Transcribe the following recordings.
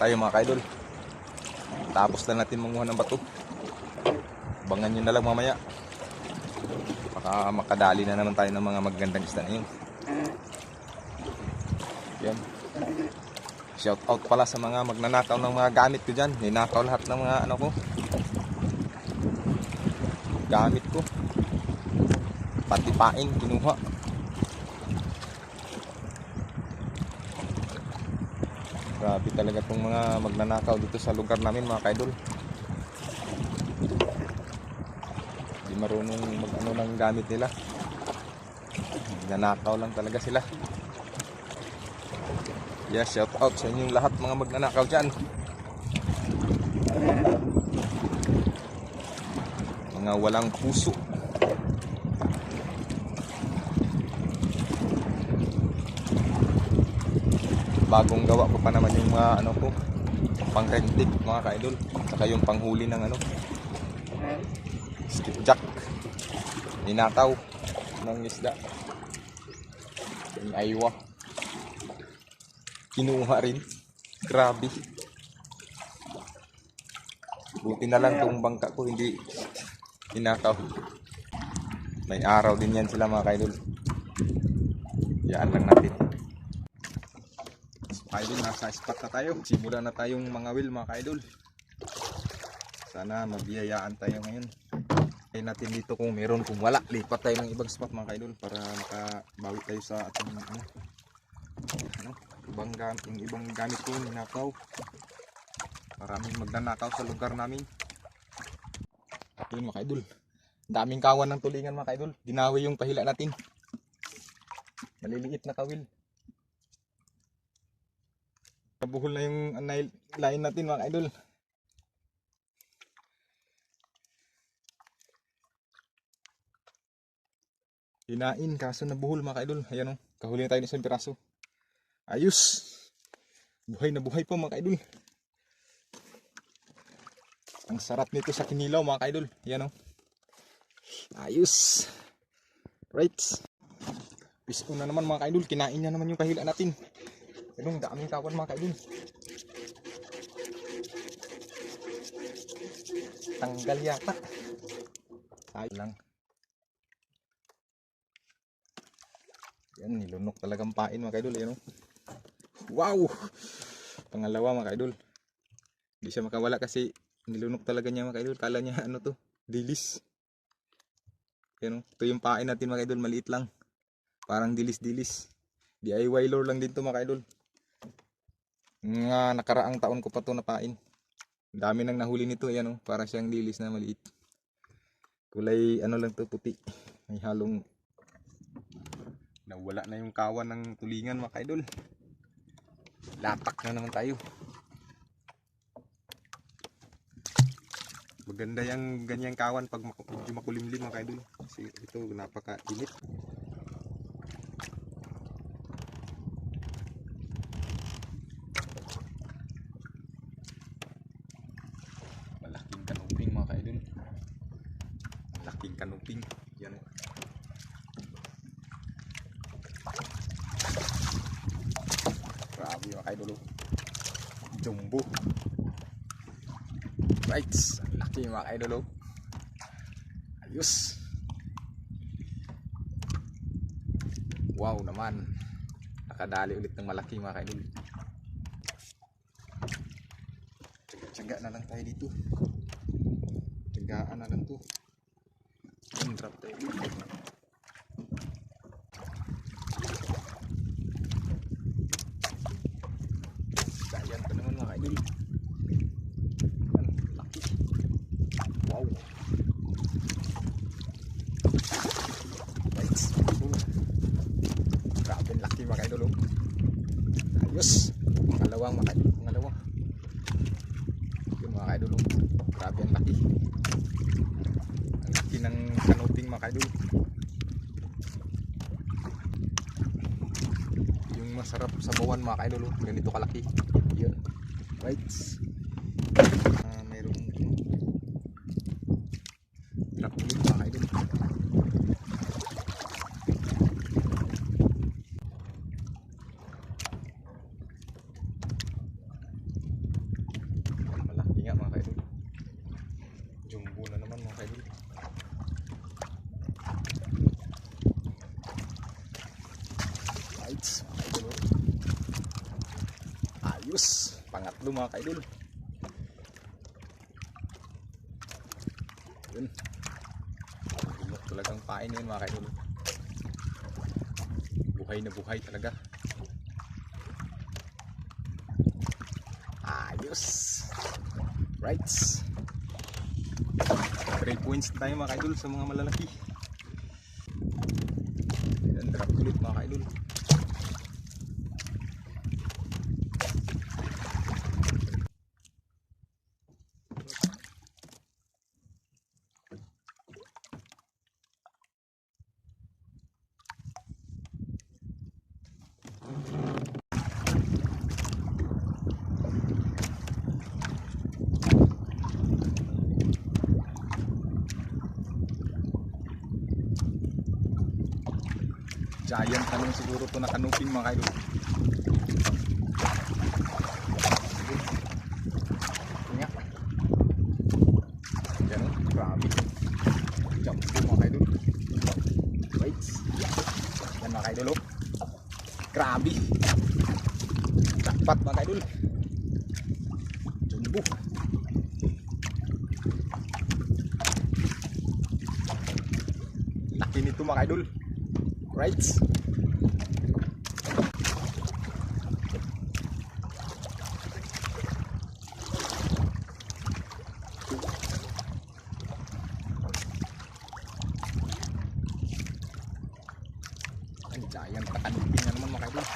tayo mga kaidol. Tapos na natin manguha ng bato. Abangan nyo na lang mamaya. Baka makadali na naman tayo ng mga magandang isda na yun. Yan. Shout out pala sa mga magnanakaw ng mga gamit ko dyan. Ninakaw lahat ng mga ano ko, gamit ko. Pati pain kinuha. Grabe talaga itong mga magnanakaw dito sa lugar namin mga kaidol. Hindi marunong mag-ano ng gamit nila. Magnanakaw lang talaga sila. Yeah, shout out sa inyong lahat mga magnanakaw dyan. Mga walang puso. Bagong gawa ko pa naman yung mga ano ko, pang-rentik mga kaidol. Saka yung panghuli ng ano, skipjack. Ninakaw ng isda. Yung aywa. Kinuha rin. Grabe. Buti na lang itong bangka ko hindi ninakaw. May araw din yan sila mga kaidol. Yaan lang natin. Kaidol, nasa spot na tayo. Simulan na tayong mga will mga kaidol. Sana mabiyayaan tayo ngayon. Kaya natin dito kung meron, kung wala, lipat tayo ng ibang spot mga kaidol para makabawi tayo sa ating yung ibang gamit ko, ninakaw. Maraming magnanakaw sa lugar namin. Yun mga kaidol, daming kawan ng tulingan mga kaidol. Dinawi yung pahila natin. Maliliit na kawil. Nabuhol na yung line natin mga kaidol. Hinain kaso nabuhol mga kaidol. Ayan o, kahuli na tayo ng isang piraso. Ayos. Buhay na buhay po mga kaidol. Ang sarap nito sa kinilaw mga kaidol. Ayan o. Ayos. Right. Pisko na naman mga kaidol. Kinain na naman yung pahila natin. Ganun, daming kawan mga kaidol. Tanggal yata. Ayos lang. Yan, nilunok talagang pain mga kaidol. Ayan o. Wow! Pangalawa mga kaidol. Hindi siya makawala kasi nilunok talaga niya mga kaidol. Kala niya ano to, dilis. Yan o. Ito yung pain natin mga kaidol. Maliit lang. Parang dilis-dilis. DIY lure lang din to mga kaidol. Nga nakaraang taon ko pa to napain. Dami nang nahuli nito. Yan o. Para siyang dilis na maliit. Kulay ano lang to, puti. May halong nawala na yung kawan ng tulingan mga kaidol. Latak na naman tayo. Maganda yung ganyang kawan pag medyo makulimlim mga kaidol. Kasi ito napaka-init. Malaking kanuping mga kaidol. Malaking kanuping. Yan o. Grabe mga kaidol. Jumbo. Right. Laki mga kaidol. Ayos. Wow naman. Nakadali ulit ng malaki mga kaidol. Tsaga na lang tayo dito. Tsagaan na lang to. Drop tayo dito. Ayan pa naman mga kaidol. Laki. Wow. Right. Grabe laki mga kaidol. Ayos. Pangalawang mga kaidol. Pangalawa. Yung mga kaidol. Grabe ang laki. Ang laki ng kanuping mga kaidol. Yung masarap sa bawan mga kaidol. Ganito kalaki. Yun. Right. Mayroong drop ulit mga kaidol. tatlo mga kaidol. Yun. Lunok talagang pain yan mga kaidol. Buhay na buhay talaga. Ayos. Right. 3 points tayo mga kaidol sa mga malalaki. Yan, drop ulit mga kaidol. Giant tanong siguro to na kanuping mga kaidol. Nga. Yan o, grabe. Jump po mga kaidol. Wait. Yan mga kaidol o. Grabe. Jackpot mga kaidol. Jumbo. Laki nito mga kaidol. Right. Ang giant takanipin na naman mga kaidol.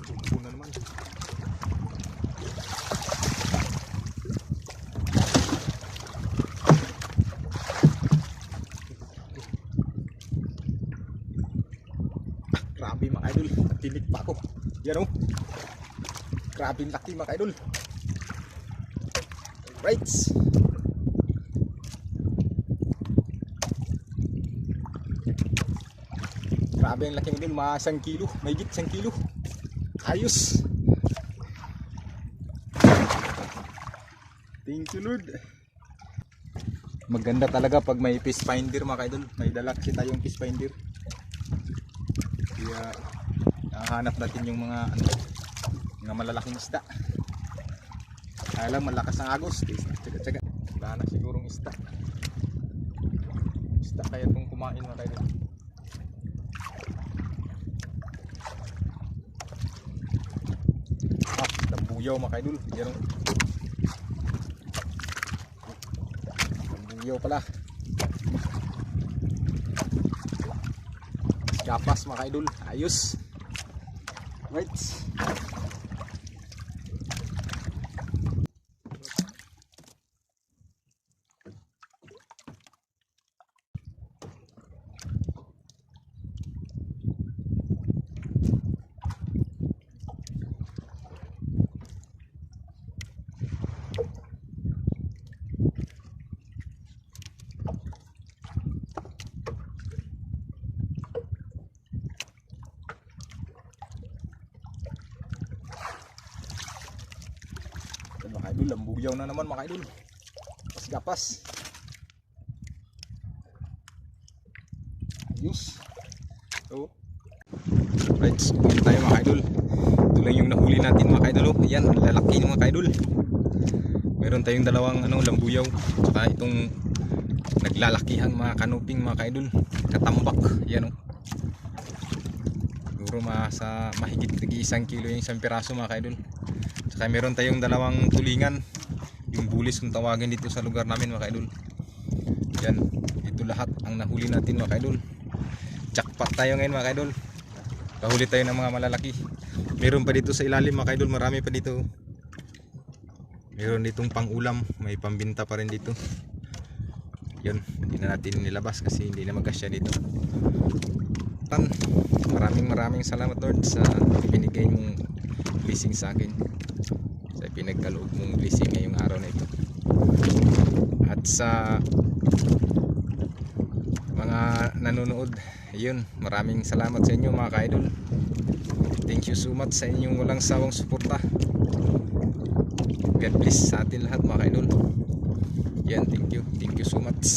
Jumbo na naman. Grabe mga idol, natinig pa ako. Yan o. Grabe laki mga idol. Right. Grabe ang laki din, mga 1 kilo, may higit 1 kilo. Ayos. Thank you Lord. Maganda talaga pag may fish finder mga idol. May dala kasi tayong fish finder. Kaya hanap natin yung mga mga malalaking isda. Alam, malakas ang agos. Tsaga-tsaga. Wala na sigurong isda. Isda kaya itong kumain mga kaidol. Lambuyaw mga kaidol. Yan o. Lambuyaw pala. Gapas mga kaidol, ayos. Right. Mga idol, lambuyaw na naman mga idol. Gapas. Ayos. So, right, kumain tayo mga idol. Ito lang yung nahuli natin mga idol. Ayan, lalaki ng mga idol. Meron tayong dalawang lambuyaw. Saka itong naglalakihang mga kanuping mga idol. Katambak. Ayan o. Siguro mahigit 1 kilo yung isang piraso mga idol. Saka meron tayong dalawang tulingan, yung bulis kung tawagin dito sa lugar namin mga kaidol. Yan, ito lahat ang nahuli natin mga kaidol. Jackpot tayo ngayon mga kaidol. Kahuli tayo ng mga malalaki. Meron pa dito sa ilalim mga kaidol, marami pa dito. Meron ditong pang ulam, may pambinta pa rin dito. Yun, hindi na natin nilabas kasi hindi na magkasya dito. Maraming salamat Lord sa binigay mong blessing sa akin, sa pinagkaloob mong blessing ngayong araw na ito, at sa mga nanonood. Ayun, maraming salamat sa inyo mga ka-idol. Thank you so much sa inyong walang sawang suporta. God bless sa atin lahat mga ka-idol. Yan, thank you so much.